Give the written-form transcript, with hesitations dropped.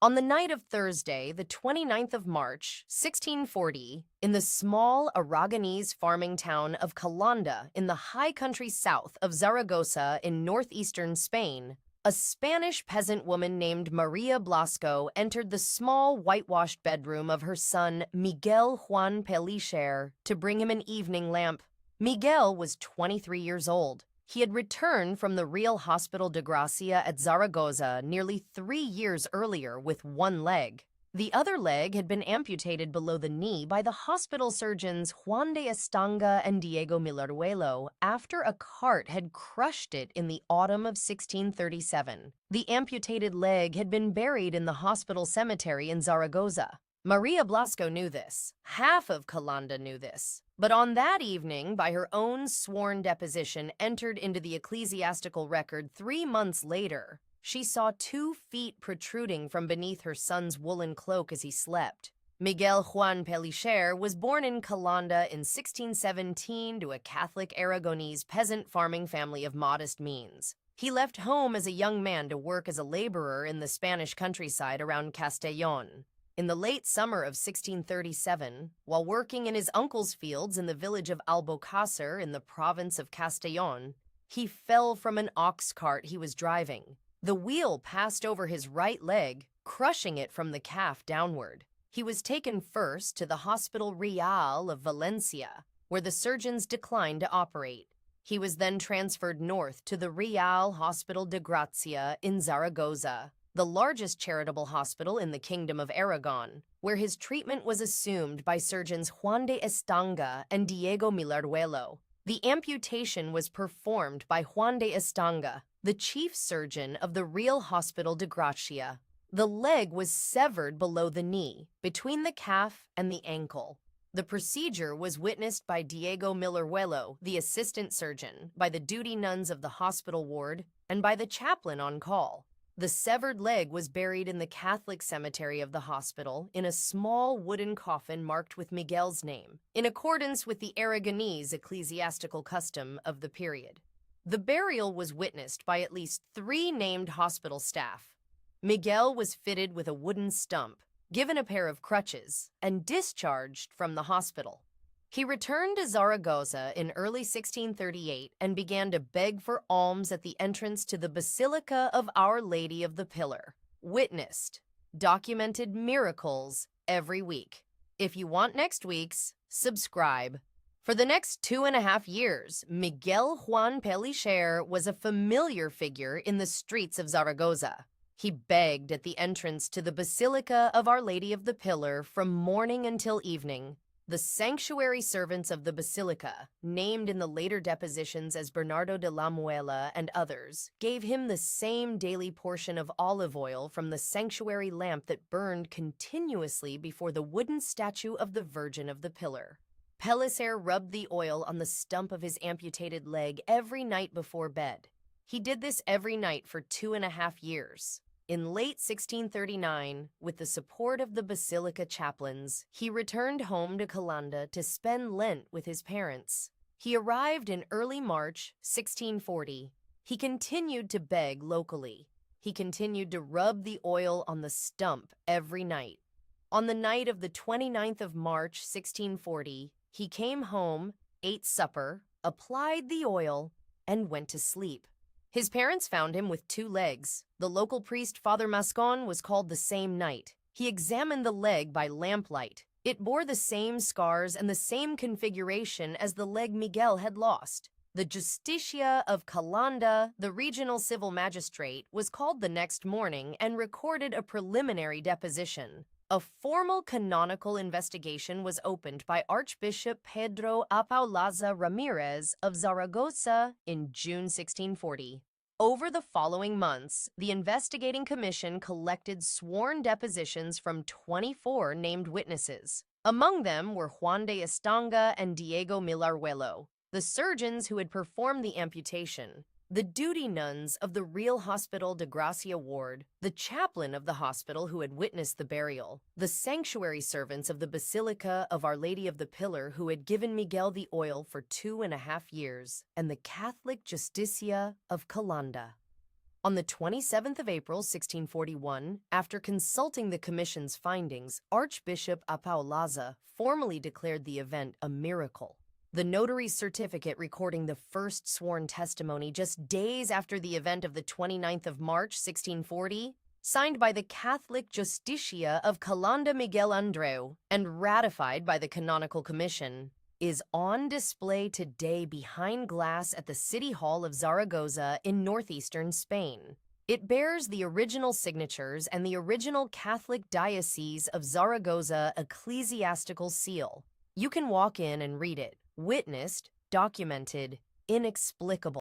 On the night of Thursday, the 29th of March, 1640, in the small Aragonese farming town of Calanda in the high country south of Zaragoza in northeastern Spain, a Spanish peasant woman named María Blasco entered the small whitewashed bedroom of her son Miguel Juan Pellicer to bring him an evening lamp. Miguel was 23 years old. He had returned from the Real Hospital de Gracia at Zaragoza nearly 3 years earlier with one leg. The other leg had been amputated below the knee by the hospital surgeons Juan de Estanga and Diego Millaruelo after a cart had crushed it in the autumn of 1637. The amputated leg had been buried in the hospital cemetery in Zaragoza. María Blasco knew this. Half of Calanda knew this. But on that evening, by her own sworn deposition entered into the ecclesiastical record 3 months later, she saw 2 feet protruding from beneath her son's woolen cloak as he slept. Miguel Juan Pellicer was born in Calanda in 1617 to a Catholic Aragonese peasant farming family of modest means. He left home as a young man to work as a laborer in the Spanish countryside around Castellón. In the late summer of 1637, while working in his uncle's fields in the village of Albocácer in the province of Castellón, he fell from an ox cart he was driving. The wheel passed over his right leg, crushing it from the calf downward. He was taken first to the Hospital Real of Valencia, where the surgeons declined to operate. He was then transferred north to the Real Hospital de Gracia in Zaragoza, the largest charitable hospital in the Kingdom of Aragon, where his treatment was assumed by surgeons Juan de Estanga and Diego Millaruelo. The amputation was performed by Juan de Estanga, the chief surgeon of the Real Hospital de Gracia. The leg was severed below the knee, between the calf and the ankle. The procedure was witnessed by Diego Millaruelo, the assistant surgeon, by the duty nuns of the hospital ward, and by the chaplain on call. The severed leg was buried in the Catholic cemetery of the hospital in a small wooden coffin marked with Miguel's name, in accordance with the Aragonese ecclesiastical custom of the period. The burial was witnessed by at least 3 named hospital staff. Miguel was fitted with a wooden stump, given a pair of crutches, and discharged from the hospital. He returned to Zaragoza in early 1638 and began to beg for alms at the entrance to the Basilica of Our Lady of the Pillar. Witnessed, documented miracles every week. If you want next week's, subscribe. For the next 2.5 years, Miguel Juan Pellicer was a familiar figure in the streets of Zaragoza. He begged at the entrance to the Basilica of Our Lady of the Pillar from morning until evening. The sanctuary servants of the basilica, named in the later depositions as Bernardo de la Muela and others, gave him the same daily portion of olive oil from the sanctuary lamp that burned continuously before the wooden statue of the Virgin of the Pillar. Pellicer rubbed the oil on the stump of his amputated leg every night before bed. He did this every night for 2.5 years. In late 1639, with the support of the basilica chaplains, he returned home to Calanda to spend Lent with his parents. He arrived in early March 1640. He continued to beg locally. He continued to rub the oil on the stump every night. On the night of the 29th of March 1640, he came home, ate supper, applied the oil, and went to sleep. His parents found him with 2 legs. The local priest, Father Mascon, was called the same night. He examined the leg by lamplight. It bore the same scars and the same configuration as the leg Miguel had lost. The Justicia of Calanda, the regional civil magistrate, was called the next morning and recorded a preliminary deposition. A formal canonical investigation was opened by Archbishop Pedro Apaulaza Ramirez of Zaragoza in June 1640. Over the following months, the investigating commission collected sworn depositions from 24 named witnesses. Among them were Juan de Estanga and Diego Millaruelo, the surgeons who had performed the amputation, the duty nuns of the Real Hospital de Gracia ward, the chaplain of the hospital who had witnessed the burial, the sanctuary servants of the Basilica of Our Lady of the Pillar who had given Miguel the oil for 2.5 years, and the Catholic Justicia of Calanda. On the 27th of April, 1641, after consulting the commission's findings, Archbishop Apaolaza formally declared the event a miracle. The notary's certificate recording the first sworn testimony just days after the event of the 29th of March, 1640, signed by the Catholic Justicia of Calanda Miguel Andreu and ratified by the Canonical Commission, is on display today behind glass at the City Hall of Zaragoza in northeastern Spain. It bears the original signatures and the original Catholic Diocese of Zaragoza ecclesiastical seal. You can walk in and read it. Witnessed, documented, inexplicable.